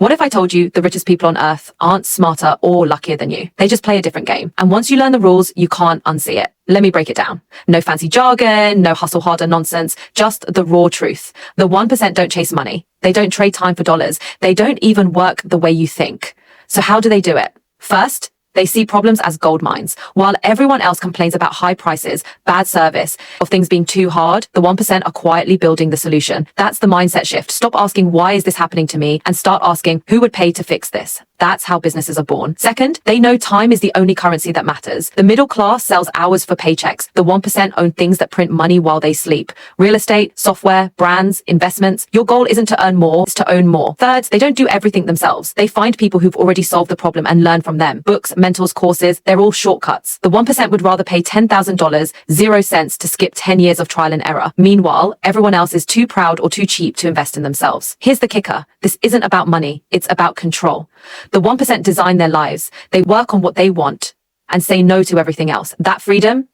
What if I told you the richest people on earth aren't smarter or luckier than you? They just play a different game. And once you learn the rules, you can't unsee it. Let me break it down. No fancy jargon, no hustle harder nonsense, just the raw truth. The 1% don't chase money. They don't trade time for dollars. They don't even work the way you think. So how do they do it? First, they see problems as gold mines. While everyone else complains about high prices, bad service, or things being too hard, the 1% are quietly building the solution. That's the mindset shift. Stop asking, why is this happening to me? And start asking, who would pay to fix this? That's how businesses are born. Second, they know time is the only currency that matters. The middle class sells hours for paychecks. The 1% own things that print money while they sleep. Real estate, software, brands, investments. Your goal isn't to earn more, it's to own more. Third, they don't do everything themselves. They find people who've already solved the problem and learn from them. Books, mentors, courses, they're all shortcuts. The 1% would rather pay $10,000, 0 cents to skip 10 years of trial and error. Meanwhile, everyone else is too proud or too cheap to invest in themselves. Here's the kicker. This isn't about money. It's about control. The 1% design their lives. They work on what they want and say no to everything else. That freedom,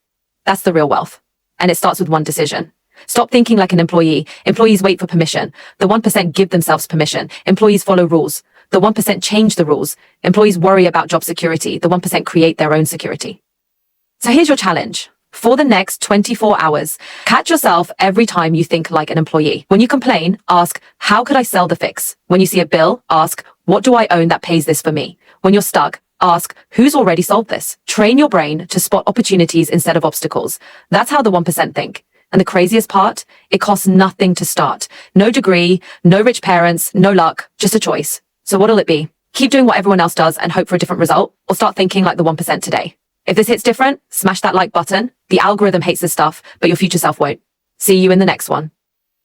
that's the real wealth. And it starts with one decision. Stop thinking like an employee. Employees wait for permission. The 1% give themselves permission. Employees follow rules. The 1% change the rules. Employees worry about job security. The 1% create their own security. So here's your challenge. For the next 24 hours, catch yourself every time you think like an employee. When you complain, ask, how could I sell the fix? When you see a bill, ask, what do I own that pays this for me? When you're stuck, ask, who's already solved this? Train your brain to spot opportunities instead of obstacles. That's how the 1% think. And the craziest part, it costs nothing to start. No degree, no rich parents, no luck, just a choice. So what'll it be? Keep doing what everyone else does and hope for a different result, or start thinking like the 1% today. If this hits different, smash that like button. The algorithm hates this stuff, but your future self won't. See you in the next one.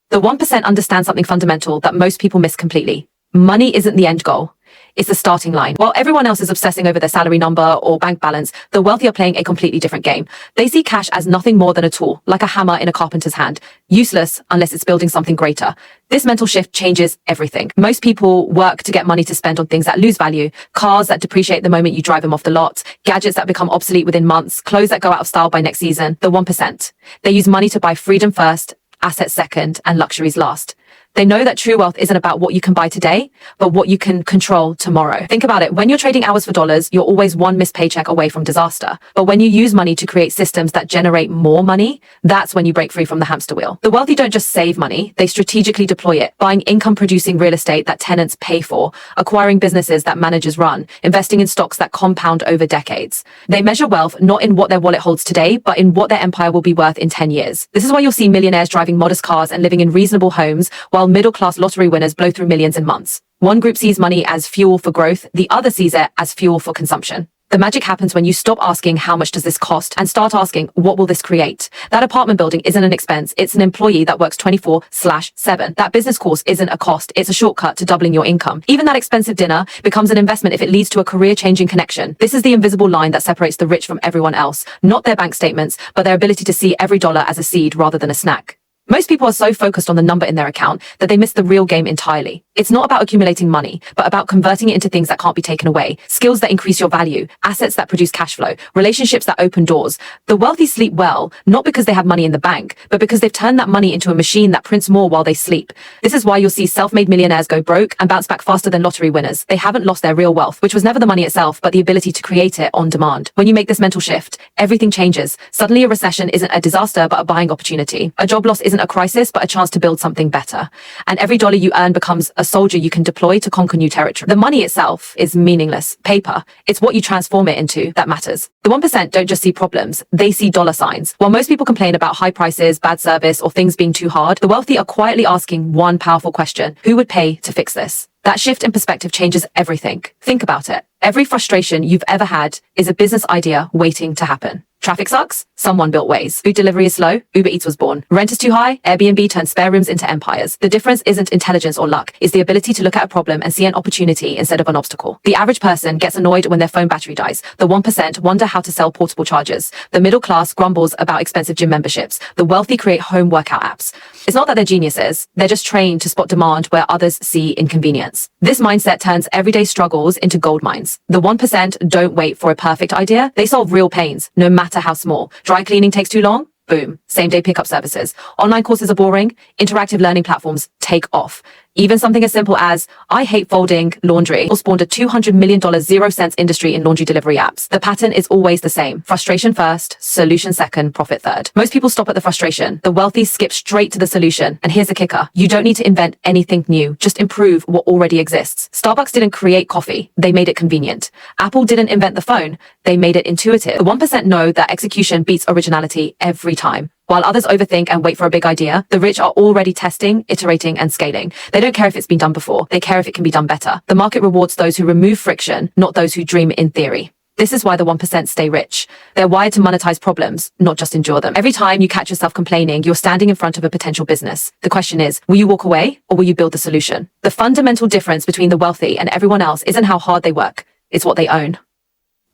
The 1% understands something fundamental that most people miss completely. Money isn't the end goal. It's the starting line. While everyone else is obsessing over their salary number or bank balance, the wealthy are playing a completely different game. They see cash as nothing more than a tool, like a hammer in a carpenter's hand. Useless unless it's building something greater. This mental shift changes everything. Most people work to get money to spend on things that lose value, cars that depreciate the moment you drive them off the lot, gadgets that become obsolete within months, clothes that go out of style by next season. The 1%. They use money to buy freedom first, assets second, and luxuries last. They know that true wealth isn't about what you can buy today, but what you can control tomorrow. Think about it. When you're trading hours for dollars, you're always one missed paycheck away from disaster. But when you use money to create systems that generate more money, that's when you break free from the hamster wheel. The wealthy don't just save money, they strategically deploy it, buying income-producing real estate that tenants pay for, acquiring businesses that managers run, investing in stocks that compound over decades. They measure wealth not in what their wallet holds today, but in what their empire will be worth in 10 years. This is why you'll see millionaires driving modest cars and living in reasonable homes, while middle-class lottery winners blow through millions in months. One group sees money as fuel for growth, the other sees it as fuel for consumption. The magic happens when you stop asking, how much does this cost? And start asking, what will this create? That apartment building isn't an expense, it's an employee that works 24/7. That business course isn't a cost, it's a shortcut to doubling your income. Even that expensive dinner becomes an investment if it leads to a career-changing connection. This is the invisible line that separates the rich from everyone else. Not their bank statements, but their ability to see every dollar as a seed rather than a snack. Most people are so focused on the number in their account that they miss the real game entirely. It's not about accumulating money, but about converting it into things that can't be taken away, skills that increase your value, assets that produce cash flow, relationships that open doors. The wealthy sleep well, not because they have money in the bank, but because they've turned that money into a machine that prints more while they sleep. This is why you'll see self-made millionaires go broke and bounce back faster than lottery winners. They haven't lost their real wealth, which was never the money itself, but the ability to create it on demand. When you make this mental shift, everything changes. Suddenly a recession isn't a disaster, but a buying opportunity. A job loss isn't a crisis, but a chance to build something better. And every dollar you earn becomes a soldier you can deploy to conquer new territory. The money itself is meaningless. Paper. It's what you transform it into that matters. The 1% don't just see problems, they see dollar signs. While most people complain about high prices, bad service, or things being too hard, the wealthy are quietly asking one powerful question: who would pay to fix this? That shift in perspective changes everything. Think about it. Every frustration you've ever had is a business idea waiting to happen. Traffic sucks? Someone built Waze. Food delivery is slow? Uber Eats was born. Rent is too high? Airbnb turned spare rooms into empires. The difference isn't intelligence or luck. It's the ability to look at a problem and see an opportunity instead of an obstacle. The average person gets annoyed when their phone battery dies. The 1% wonder how to sell portable chargers. The middle class grumbles about expensive gym memberships. The wealthy create home workout apps. It's not that they're geniuses. They're just trained to spot demand where others see inconvenience. This mindset turns everyday struggles into gold mines. The 1% don't wait for a perfect idea. They solve real pains, no matter how small. Dry cleaning takes too long? Boom. Same-day pickup services. Online courses are boring? Interactive learning platforms take off. Even something as simple as, I hate folding laundry, or spawned a $200 million 0 cents industry in laundry delivery apps. The pattern is always the same. Frustration first, solution second, profit third. Most people stop at the frustration. The wealthy skip straight to the solution. And here's the kicker. You don't need to invent anything new. Just improve what already exists. Starbucks didn't create coffee. They made it convenient. Apple didn't invent the phone. They made it intuitive. The 1% know that execution beats originality every time. While others overthink and wait for a big idea, the rich are already testing, iterating, and scaling. They don't care if it's been done before. They care if it can be done better. The market rewards those who remove friction, not those who dream in theory. This is why the 1% stay rich. They're wired to monetize problems, not just endure them. Every time you catch yourself complaining, you're standing in front of a potential business. The question is, will you walk away or will you build the solution? The fundamental difference between the wealthy and everyone else isn't how hard they work. It's what they own.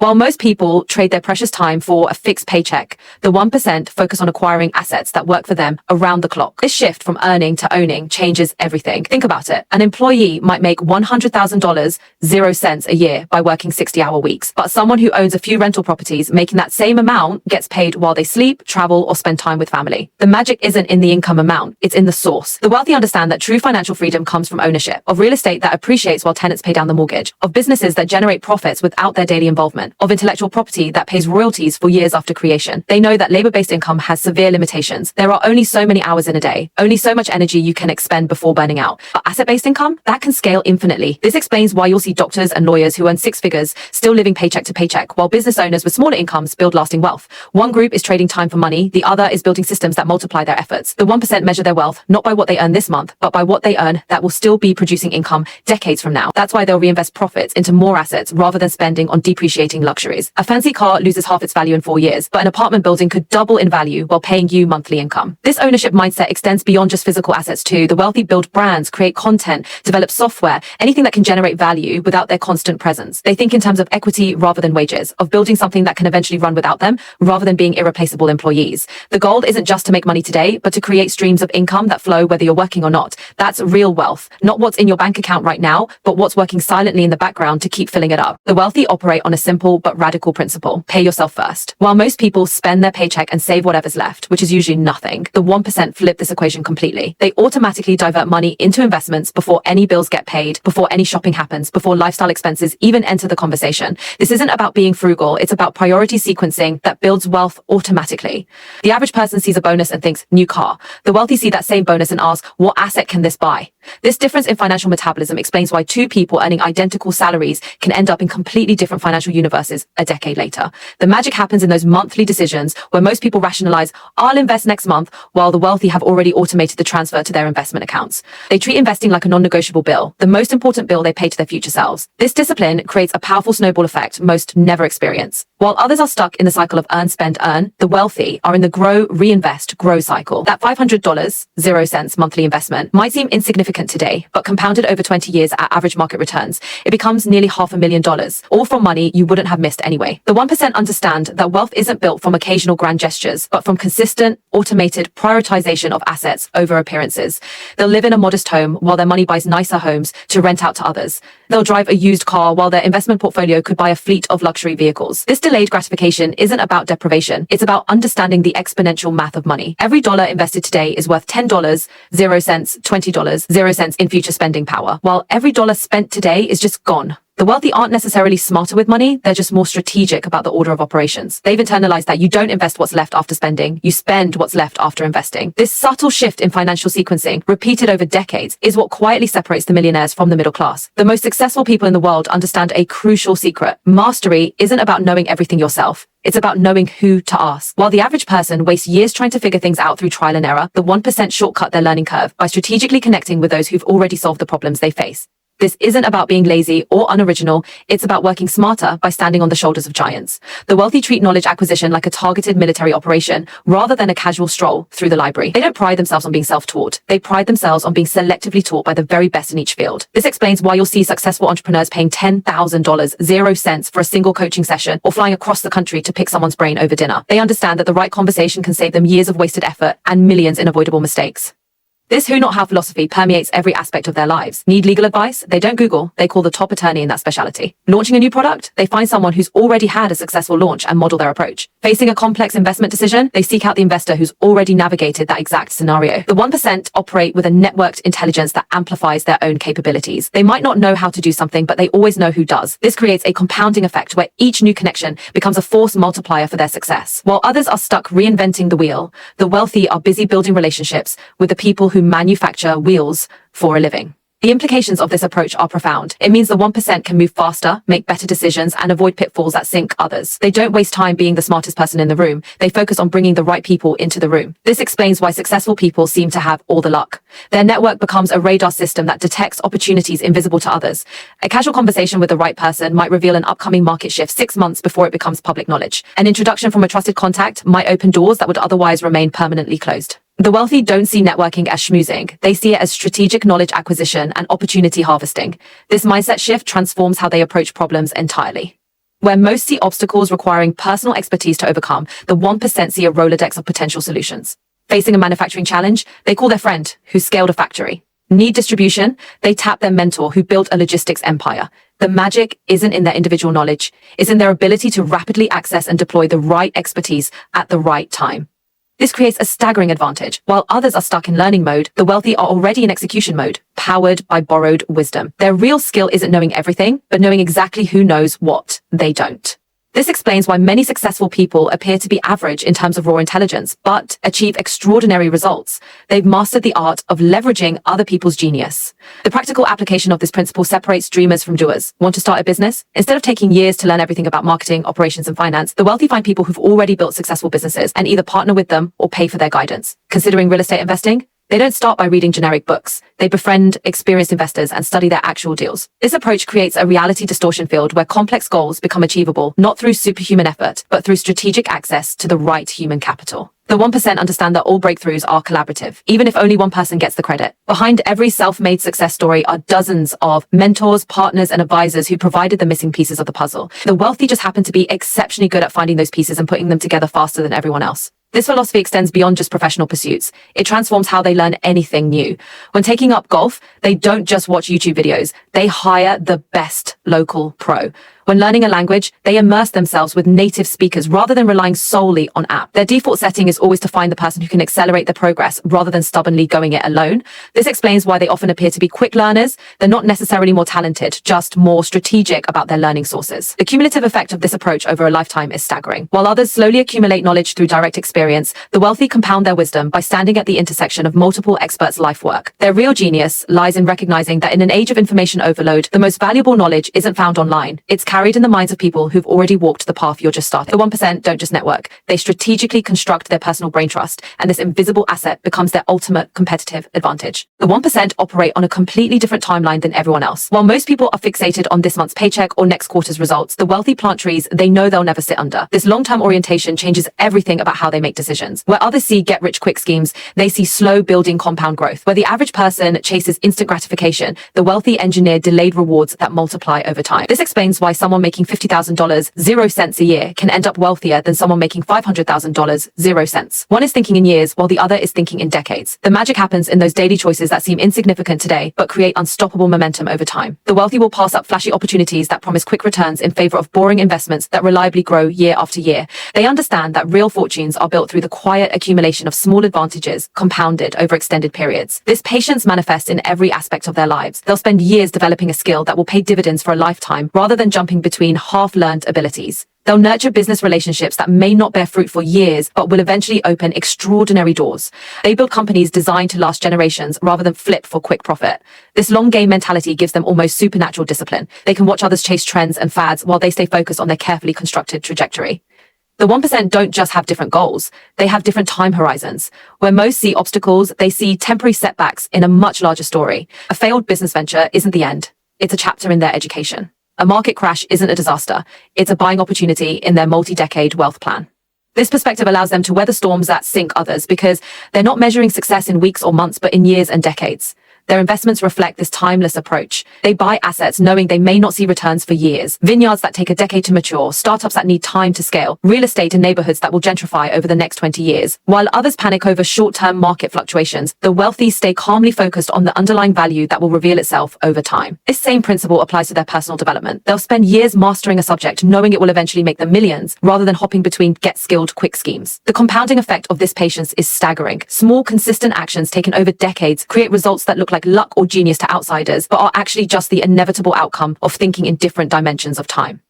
While most people trade their precious time for a fixed paycheck, the 1% focus on acquiring assets that work for them around the clock. This shift from earning to owning changes everything. Think about it. An employee might make $100,000, 0 cents a year by working 60-hour weeks. But someone who owns a few rental properties making that same amount gets paid while they sleep, travel, or spend time with family. The magic isn't in the income amount, it's in the source. The wealthy understand that true financial freedom comes from ownership, of real estate that appreciates while tenants pay down the mortgage, of businesses that generate profits without their daily involvement, of intellectual property that pays royalties for years after creation. They know that labor-based income has severe limitations. There are only so many hours in a day, only so much energy you can expend before burning out. But asset-based income, that can scale infinitely. This explains why you'll see doctors and lawyers who earn six figures still living paycheck to paycheck, while business owners with smaller incomes build lasting wealth. One group is trading time for money, the other is building systems that multiply their efforts. The 1% measure their wealth not by what they earn this month, but by what they earn that will still be producing income decades from now. That's why they'll reinvest profits into more assets rather than spending on depreciating luxuries. A fancy car loses half its value in 4 years, but an apartment building could double in value while paying you monthly income. This ownership mindset extends beyond just physical assets too. The wealthy build brands, create content, develop software, anything that can generate value without their constant presence. They think in terms of equity rather than wages, of building something that can eventually run without them rather than being irreplaceable employees. The goal isn't just to make money today, but to create streams of income that flow whether you're working or not. That's real wealth, not what's in your bank account right now, but what's working silently in the background to keep filling it up. The wealthy operate on a simple but radical principle. Pay yourself first. While most people spend their paycheck and save whatever's left, which is usually nothing, the 1% flip this equation completely. They automatically divert money into investments before any bills get paid, before any shopping happens, before lifestyle expenses even enter the conversation. This isn't about being frugal, it's about priority sequencing that builds wealth automatically. The average person sees a bonus and thinks, new car. The wealthy see that same bonus and ask, what asset can this buy? This difference in financial metabolism explains why two people earning identical salaries can end up in completely different financial universes a decade later. The magic happens in those monthly decisions where most people rationalize, I'll invest next month, while the wealthy have already automated the transfer to their investment accounts. They treat investing like a non-negotiable bill, the most important bill they pay to their future selves. This discipline creates a powerful snowball effect most never experience. While others are stuck in the cycle of earn, spend, earn, the wealthy are in the grow, reinvest, grow cycle. That $500, 0 cents monthly investment might seem insignificant today, but compounded over 20 years at average market returns, it becomes nearly $500,000, all from money you wouldn't have missed anyway. The 1% understand that wealth isn't built from occasional grand gestures, but from consistent, automated prioritization of assets over appearances. They'll live in a modest home while their money buys nicer homes to rent out to others. They'll drive a used car while their investment portfolio could buy a fleet of luxury vehicles. This delayed gratification isn't about deprivation. It's about understanding the exponential math of money. Every dollar invested today is worth $10, 0 cents, $20, 0 cents in future spending power, while every dollar spent today is just gone. The wealthy aren't necessarily smarter with money, they're just more strategic about the order of operations. They've internalized that you don't invest what's left after spending, you spend what's left after investing. This subtle shift in financial sequencing, repeated over decades, is what quietly separates the millionaires from the middle class. The most successful people in the world understand a crucial secret. Mastery isn't about knowing everything yourself. It's about knowing who to ask. While the average person wastes years trying to figure things out through trial and error, the 1% shortcut their learning curve by strategically connecting with those who've already solved the problems they face. This isn't about being lazy or unoriginal. It's about working smarter by standing on the shoulders of giants. The wealthy treat knowledge acquisition like a targeted military operation rather than a casual stroll through the library. They don't pride themselves on being self-taught. They pride themselves on being selectively taught by the very best in each field. This explains why you'll see successful entrepreneurs paying $10,000, 0 cents for a single coaching session or flying across the country to pick someone's brain over dinner. They understand that the right conversation can save them years of wasted effort and millions in avoidable mistakes. This who not how philosophy permeates every aspect of their lives. Need legal advice? They don't Google, they call the top attorney in that specialty. Launching a new product? They find someone who's already had a successful launch and model their approach. Facing a complex investment decision? They seek out the investor who's already navigated that exact scenario. The 1% operate with a networked intelligence that amplifies their own capabilities. They might not know how to do something, but they always know who does. This creates a compounding effect where each new connection becomes a force multiplier for their success. While others are stuck reinventing the wheel, the wealthy are busy building relationships with the people who manufacture wheels for a living. The implications of this approach are profound. It means the 1% can move faster, make better decisions, and avoid pitfalls that sink others. They don't waste time being the smartest person in the room. They focus on bringing the right people into the room. This explains why successful people seem to have all the luck. Their network becomes a radar system that detects opportunities invisible to others. A casual conversation with the right person might reveal an upcoming market shift 6 months before it becomes public knowledge. An introduction from a trusted contact might open doors that would otherwise remain permanently closed. The wealthy don't see networking as schmoozing. They see it as strategic knowledge acquisition and opportunity harvesting. This mindset shift transforms how they approach problems entirely. Where most see obstacles requiring personal expertise to overcome, the 1% see a Rolodex of potential solutions. Facing a manufacturing challenge, they call their friend who scaled a factory. Need distribution? They tap their mentor who built a logistics empire. The magic isn't in their individual knowledge. It's in their ability to rapidly access and deploy the right expertise at the right time. This creates a staggering advantage. While others are stuck in learning mode, the wealthy are already in execution mode, powered by borrowed wisdom. Their real skill isn't knowing everything, but knowing exactly who knows what they don't. This explains why many successful people appear to be average in terms of raw intelligence, but achieve extraordinary results. They've mastered the art of leveraging other people's genius. The practical application of this principle separates dreamers from doers. Want to start a business? Instead of taking years to learn everything about marketing, operations, and finance, the wealthy find people who've already built successful businesses and either partner with them or pay for their guidance. Considering real estate investing? They don't start by reading generic books. They befriend experienced investors and study their actual deals. This approach creates a reality distortion field where complex goals become achievable not through superhuman effort, but through strategic access to the right human capital. The 1% understand that all breakthroughs are collaborative, even if only one person gets the credit. Behind every self-made success story are dozens of mentors, partners, and advisors who provided the missing pieces of the puzzle. The wealthy just happen to be exceptionally good at finding those pieces and putting them together faster than everyone else. This philosophy extends beyond just professional pursuits. It transforms how they learn anything new. When taking up golf, they don't just watch YouTube videos. They hire the best local pro. When learning a language, they immerse themselves with native speakers rather than relying solely on apps. Their default setting is always to find the person who can accelerate their progress rather than stubbornly going it alone. This explains why they often appear to be quick learners. They're not necessarily more talented, just more strategic about their learning sources. The cumulative effect of this approach over a lifetime is staggering. While others slowly accumulate knowledge through direct experience, the wealthy compound their wisdom by standing at the intersection of multiple experts' life work. Their real genius lies in recognizing that in an age of information overload, the most valuable knowledge isn't found online. It's carried in the minds of people who've already walked the path you're just starting. The 1% don't just network. They strategically construct their personal brain trust, and this invisible asset becomes their ultimate competitive advantage. The 1% operate on a completely different timeline than everyone else. While most people are fixated on this month's paycheck or next quarter's results, the wealthy plant trees they know they'll never sit under. This long-term orientation changes everything about how they make decisions. Where others see get-rich-quick schemes, they see slow building compound growth. Where the average person chases instant gratification, the wealthy engineer delayed rewards that multiply over time. This explains why someone making $50,000, 0 cents a year can end up wealthier than someone making $500,000, 0 cents. One is thinking in years while the other is thinking in decades. The magic happens in those daily choices that seem insignificant today, but create unstoppable momentum over time. The wealthy will pass up flashy opportunities that promise quick returns in favor of boring investments that reliably grow year after year. They understand that real fortunes are built through the quiet accumulation of small advantages compounded over extended periods. This patience manifests in every aspect of their lives. They'll spend years developing a skill that will pay dividends for a lifetime rather than jumping between half-learned abilities. They'll nurture business relationships that may not bear fruit for years, but will eventually open extraordinary doors. They build companies designed to last generations rather than flip for quick profit. This long game mentality gives them almost supernatural discipline. They can watch others chase trends and fads while they stay focused on their carefully constructed trajectory. The 1% don't just have different goals, they have different time horizons. Where most see obstacles, they see temporary setbacks in a much larger story. A failed business venture isn't the end, it's a chapter in their education. A market crash isn't a disaster, it's a buying opportunity in their multi-decade wealth plan. This perspective allows them to weather storms that sink others because they're not measuring success in weeks or months, but in years and decades. Their investments reflect this timeless approach. They buy assets knowing they may not see returns for years. Vineyards that take a decade to mature, startups that need time to scale, real estate in neighborhoods that will gentrify over the next 20 years. While others panic over short-term market fluctuations, the wealthy stay calmly focused on the underlying value that will reveal itself over time. This same principle applies to their personal development. They'll spend years mastering a subject knowing it will eventually make them millions, rather than hopping between get-skilled quick schemes. The compounding effect of this patience is staggering. Small, consistent actions taken over decades create results that look like luck or genius to outsiders, but are actually just the inevitable outcome of thinking in different dimensions of time.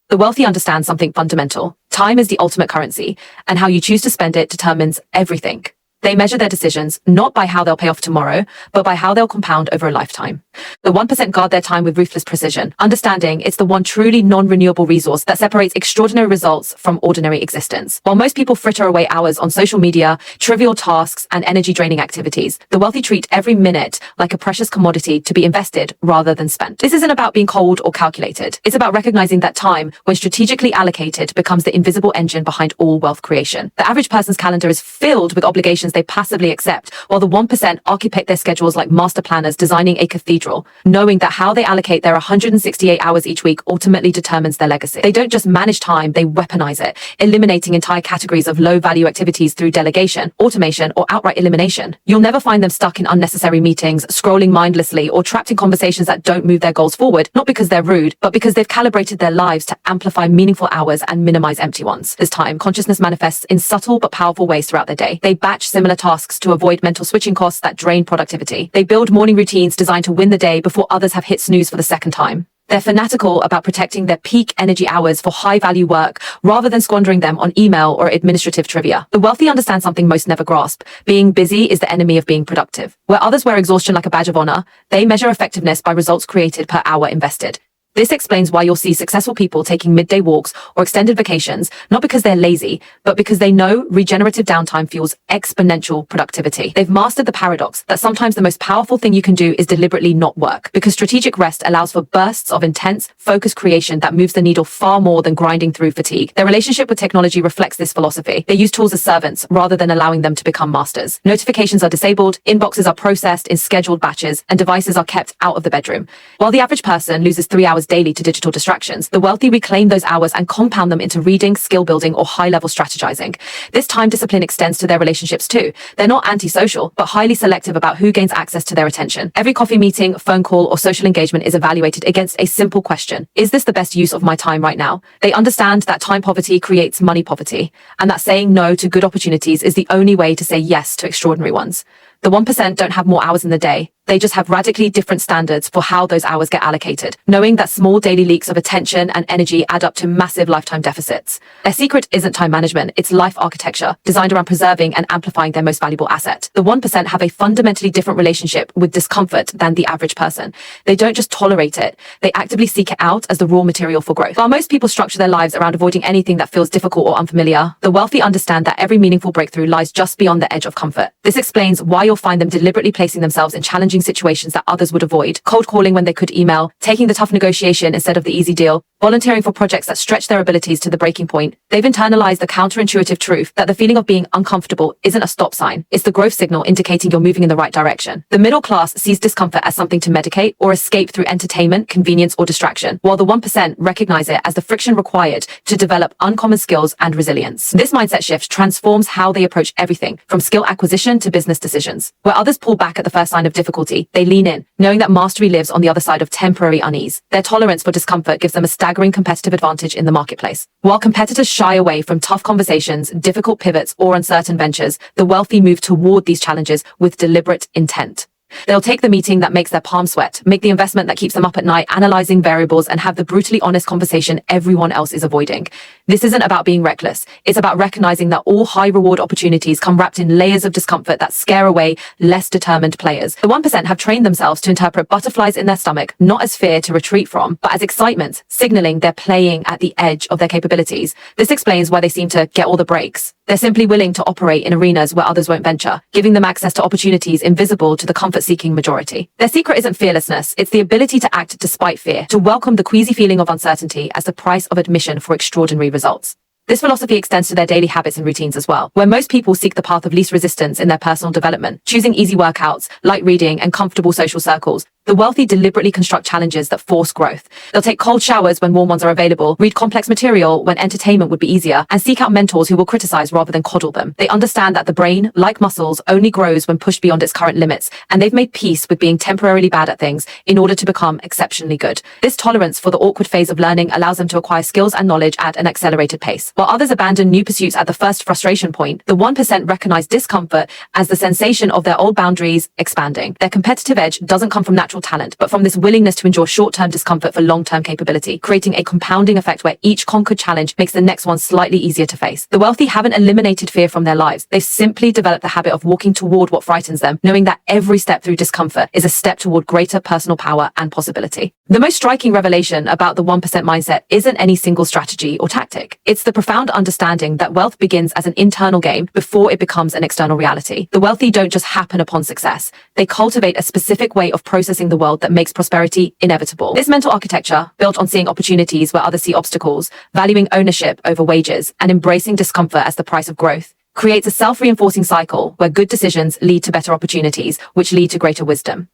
The wealthy understand something fundamental. Time is the ultimate currency, and how you choose to spend it determines everything. They measure their decisions not by how they'll pay off tomorrow, but by how they'll compound over a lifetime. The 1% guard their time with ruthless precision, understanding it's the one truly non-renewable resource that separates extraordinary results from ordinary existence. While most people fritter away hours on social media, trivial tasks, and energy-draining activities, the wealthy treat every minute like a precious commodity to be invested rather than spent. This isn't about being cold or calculated. It's about recognizing that time, when strategically allocated, becomes the invisible engine behind all wealth creation. The average person's calendar is filled with obligations they passively accept, while the 1% occupy their schedules like master planners designing a cathedral, knowing that how they allocate their 168 hours each week ultimately determines their legacy. They don't just manage time, they weaponize it, eliminating entire categories of low-value activities through delegation, automation, or outright elimination. You'll never find them stuck in unnecessary meetings, scrolling mindlessly, or trapped in conversations that don't move their goals forward, not because they're rude, but because they've calibrated their lives to amplify meaningful hours and minimize empty ones. This time, consciousness manifests in subtle but powerful ways throughout the day. They batch similar tasks to avoid mental switching costs that drain productivity. They build morning routines designed to win the day before others have hit snooze for the second time. They're fanatical about protecting their peak energy hours for high-value work rather than squandering them on email or administrative trivia. The wealthy understand something most never grasp. Being busy is the enemy of being productive. Where others wear exhaustion like a badge of honor, they measure effectiveness by results created per hour invested. This explains why you'll see successful people taking midday walks or extended vacations, not because they're lazy, but because they know regenerative downtime fuels exponential productivity. They've mastered the paradox that sometimes the most powerful thing you can do is deliberately not work, because strategic rest allows for bursts of intense, focused creation that moves the needle far more than grinding through fatigue. Their relationship with technology reflects this philosophy. They use tools as servants rather than allowing them to become masters. Notifications are disabled, inboxes are processed in scheduled batches, and devices are kept out of the bedroom. While the average person loses 3 hours daily to digital distractions, the wealthy reclaim those hours and compound them into reading, skill building, or high-level strategizing. This time discipline extends to their relationships too. They're not antisocial, but highly selective about who gains access to their attention. Every coffee meeting, phone call, or social engagement is evaluated against a simple question: is this the best use of my time right now? They understand that time poverty creates money poverty, and that saying no to good opportunities is the only way to say yes to extraordinary ones. The 1% don't have more hours in the day. They just have radically different standards for how those hours get allocated, knowing that small daily leaks of attention and energy add up to massive lifetime deficits. Their secret isn't time management, it's life architecture, designed around preserving and amplifying their most valuable asset. The 1% have a fundamentally different relationship with discomfort than the average person. They don't just tolerate it, they actively seek it out as the raw material for growth. While most people structure their lives around avoiding anything that feels difficult or unfamiliar, the wealthy understand that every meaningful breakthrough lies just beyond the edge of comfort. This explains why you'll find them deliberately placing themselves in challenging situations that others would avoid, cold calling when they could email, taking the tough negotiation instead of the easy deal, volunteering for projects that stretch their abilities to the breaking point. They've internalized the counterintuitive truth that the feeling of being uncomfortable isn't a stop sign, it's the growth signal indicating you're moving in the right direction. The middle class sees discomfort as something to medicate or escape through entertainment, convenience, or distraction, while the 1% recognize it as the friction required to develop uncommon skills and resilience. This mindset shift transforms how they approach everything, from skill acquisition to business decisions. Where others pull back at the first sign of difficulty, they lean in, knowing that mastery lives on the other side of temporary unease. Their tolerance for discomfort gives them a staggering competitive advantage in the marketplace. While competitors shy away from tough conversations, difficult pivots, or uncertain ventures, the wealthy move toward these challenges with deliberate intent. They'll take the meeting that makes their palms sweat, make the investment that keeps them up at night analyzing variables, and have the brutally honest conversation everyone else is avoiding. This isn't about being reckless. It's about recognizing that all high-reward opportunities come wrapped in layers of discomfort that scare away less determined players. The 1% have trained themselves to interpret butterflies in their stomach not as fear to retreat from, but as excitement, signaling they're playing at the edge of their capabilities. This explains why they seem to get all the breaks. They're simply willing to operate in arenas where others won't venture, giving them access to opportunities invisible to the comfort-seeking majority. Their secret isn't fearlessness, it's the ability to act despite fear, to welcome the queasy feeling of uncertainty as the price of admission for extraordinary results. This philosophy extends to their daily habits and routines as well, where most people seek the path of least resistance in their personal development, choosing easy workouts, light reading, and comfortable social circles. The wealthy deliberately construct challenges that force growth. They'll take cold showers when warm ones are available, read complex material when entertainment would be easier, and seek out mentors who will criticize rather than coddle them. They understand that the brain, like muscles, only grows when pushed beyond its current limits, and they've made peace with being temporarily bad at things in order to become exceptionally good. This tolerance for the awkward phase of learning allows them to acquire skills and knowledge at an accelerated pace. While others abandon new pursuits at the first frustration point, the 1% recognize discomfort as the sensation of their old boundaries expanding. Their competitive edge doesn't come from natural talent, but from this willingness to endure short-term discomfort for long-term capability, creating a compounding effect where each conquered challenge makes the next one slightly easier to face. The wealthy haven't eliminated fear from their lives. They've simply developed the habit of walking toward what frightens them, knowing that every step through discomfort is a step toward greater personal power and possibility. The most striking revelation about the 1% mindset isn't any single strategy or tactic. It's the profound understanding that wealth begins as an internal game before it becomes an external reality. The wealthy don't just happen upon success. They cultivate a specific way of processing the world that makes prosperity inevitable. This mental architecture, built on seeing opportunities where others see obstacles, valuing ownership over wages, and embracing discomfort as the price of growth, creates a self-reinforcing cycle where good decisions lead to better opportunities, which lead to greater wisdom.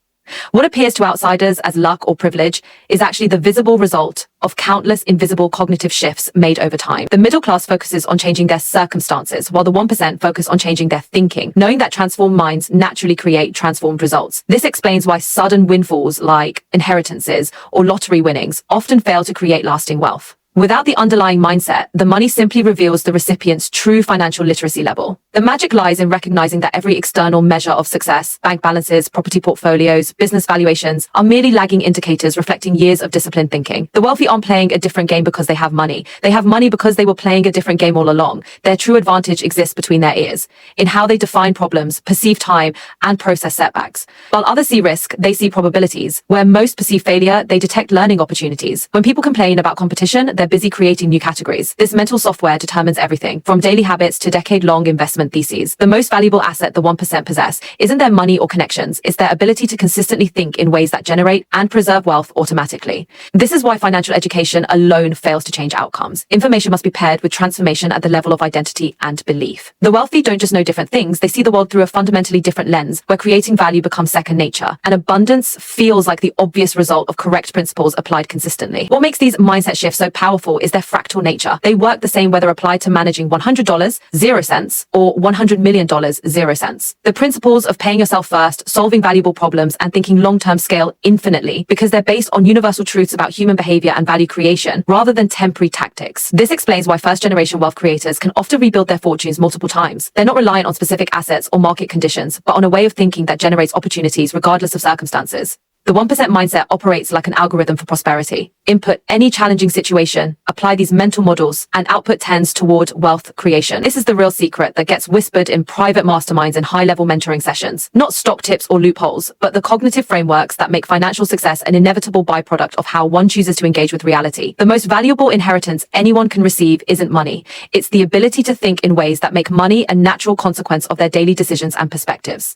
What appears to outsiders as luck or privilege is actually the visible result of countless invisible cognitive shifts made over time. The middle class focuses on changing their circumstances, while the 1% focus on changing their thinking, knowing that transformed minds naturally create transformed results. This explains why sudden windfalls like inheritances or lottery winnings often fail to create lasting wealth. Without the underlying mindset, the money simply reveals the recipient's true financial literacy level. The magic lies in recognizing that every external measure of success, bank balances, property portfolios, business valuations, are merely lagging indicators reflecting years of disciplined thinking. The wealthy aren't playing a different game because they have money. They have money because they were playing a different game all along. Their true advantage exists between their ears, in how they define problems, perceive time, and process setbacks. While others see risk, they see probabilities. Where most perceive failure, they detect learning opportunities. When people complain about competition, they're busy creating new categories. This mental software determines everything, from daily habits to decade-long investment theses. The most valuable asset the 1% possess isn't their money or connections, it's their ability to consistently think in ways that generate and preserve wealth automatically. This is why financial education alone fails to change outcomes. Information must be paired with transformation at the level of identity and belief. The wealthy don't just know different things, they see the world through a fundamentally different lens, where creating value becomes second nature, and abundance feels like the obvious result of correct principles applied consistently. What makes these mindset shifts so powerful is their fractal nature. They work the same whether applied to managing $100, 0 cents, or $100 million, 0 cents. The principles of paying yourself first, solving valuable problems, and thinking long-term scale infinitely because they're based on universal truths about human behavior and value creation rather than temporary tactics. This explains why first-generation wealth creators can often rebuild their fortunes multiple times. They're not reliant on specific assets or market conditions, but on a way of thinking that generates opportunities regardless of circumstances. The 1% mindset operates like an algorithm for prosperity. Input any challenging situation, apply these mental models, and output tends toward wealth creation. This is the real secret that gets whispered in private masterminds and high-level mentoring sessions. Not stock tips or loopholes, but the cognitive frameworks that make financial success an inevitable byproduct of how one chooses to engage with reality. The most valuable inheritance anyone can receive isn't money. It's the ability to think in ways that make money a natural consequence of their daily decisions and perspectives.